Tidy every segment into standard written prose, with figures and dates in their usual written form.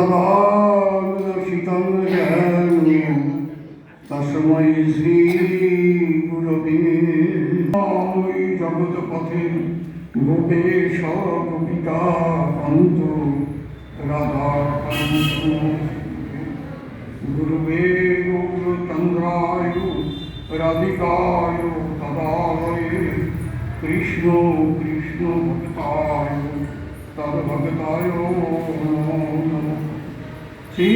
সদাশিতং জ্ঞান তস্मै শ্রী গুরবে ওই জগৎ পথে গোপেশ গোপিকা কান্ত রাধা কান্ত গুরুবে গৌরচন্দ্রায় রাধিকায় তদালয়ে কৃষ্ণ কৃষ্ণ ভক্তায় তদ্ভক্তায় নমো নমঃ। শ্রী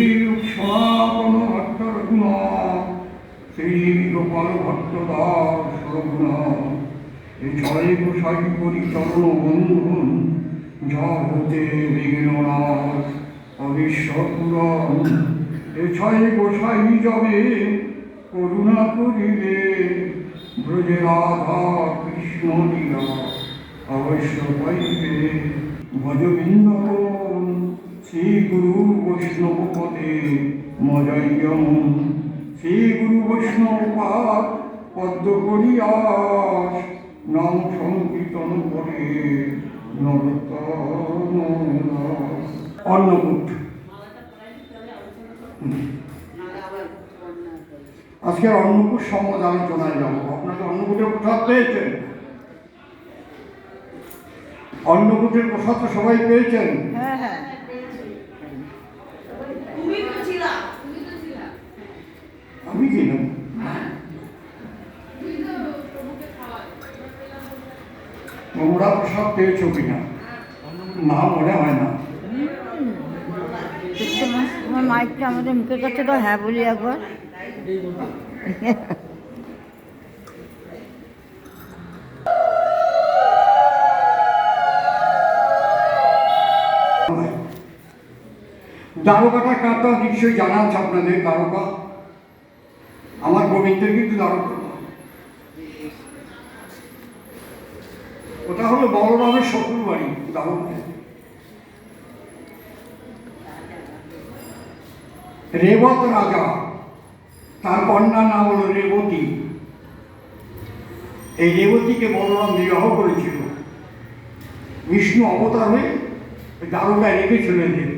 সনাতন ভট্ট রঘুনাথ শ্রী গোপাল ভট্ট দাস রঘুনাথ এই ছয় গোসাই পরিচরণ বন্ধন জগতে বিঘ্ননাশ অবিশ্বপুরাণ এ ছয় গোসাই যাবে করুণা করিবে ব্রজে রাধা কৃষ্ণ লীলা অবশ্য পাইবে ভজবৃন্দন শ্রী গুরু বৈষ্ণব পদে মজাই যেমন শ্রী গুরু বৈষ্ণব পাদ পদ্ম করিয়াস নাম সংকীর্তন করে নরোত্তম অন্নকূট। আজকের অন্নকূট সম্বন্ধে আলোচনায় যাবো। আপনাকে অন্নকূটের প্রসাদ পেয়েছেন? অন্নকূটের প্রসাদ তো সবাই পেয়েছেন। আমি ছিলাম। তোমরা প্রসাদ পেয়েছো কিনা না মনে হয় না। তোমার মাইকটা আমাদের মুখের কাছে তো হ্যাঁ বলি একবার। দ্বারকাটা কাটা নিশ্চয়ই জানা আছে আপনাদের। দ্বারকা আমার গোবিন্দের কিন্তু দ্বারকা, ওটা হলো বলরামের শ্বশুর বাড়ি দ্বারকা। রেবত রাজা, তার কন্যার নাম হলো রেবতী। এই রেবতীকে বলরাম বিবাহ করেছিল। বিষ্ণু অবতার হয়ে দ্বারকায় রেখেছিল এদের।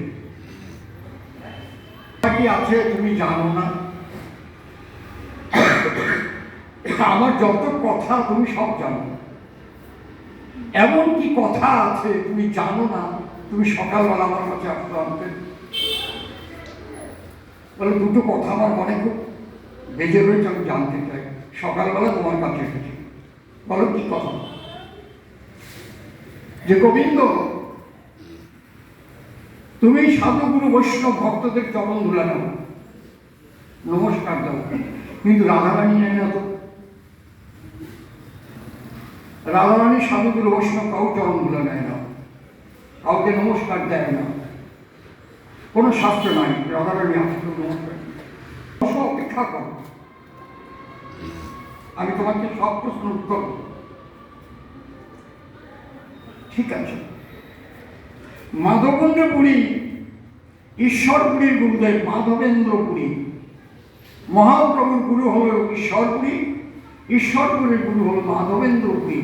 কি আছে তুমি জানো না? আমার যত কথা তুমি সব জানো। এমন কি কথা আছে তুমি জানো না? তুমি সকালবেলা আমার কাছে আসতে আনতে বলে দুটো কথা আমার মনে খুব বেজে রয়েছে, আমি জানতে চাই। সকালবেলা তোমার কাছে এসেছি, বলো কি কথা? যে গোবিন্দ তুমি সাধুগুরু বৈষ্ণব ভক্তদের চরণ ধুলা নাও, নমস্কার দাও, কিন্তু রাধারানী নেয় না তো। রাধারানী সাধুগুরু বৈষ্ণব কাউ চরণ ধুলা নেয় না, কাউকে নমস্কার দেয় না। কোনো শাস্ত্র নাই রাধারানী আসতে নমস্কার। অপেক্ষা করো, আমি তোমাকে সব প্রশ্ন উত্তর। ঠিক আছে। মাধবেন্দ্র পুরী, ঈশ্বরপুরীর গুরুদেব মাধবেন্দ্র পুরী। মহাপ্রভুর গুরু হল ঈশ্বরপুরী, ঈশ্বরপুরীর গুরু হল মাধবেন্দ্র পুরী।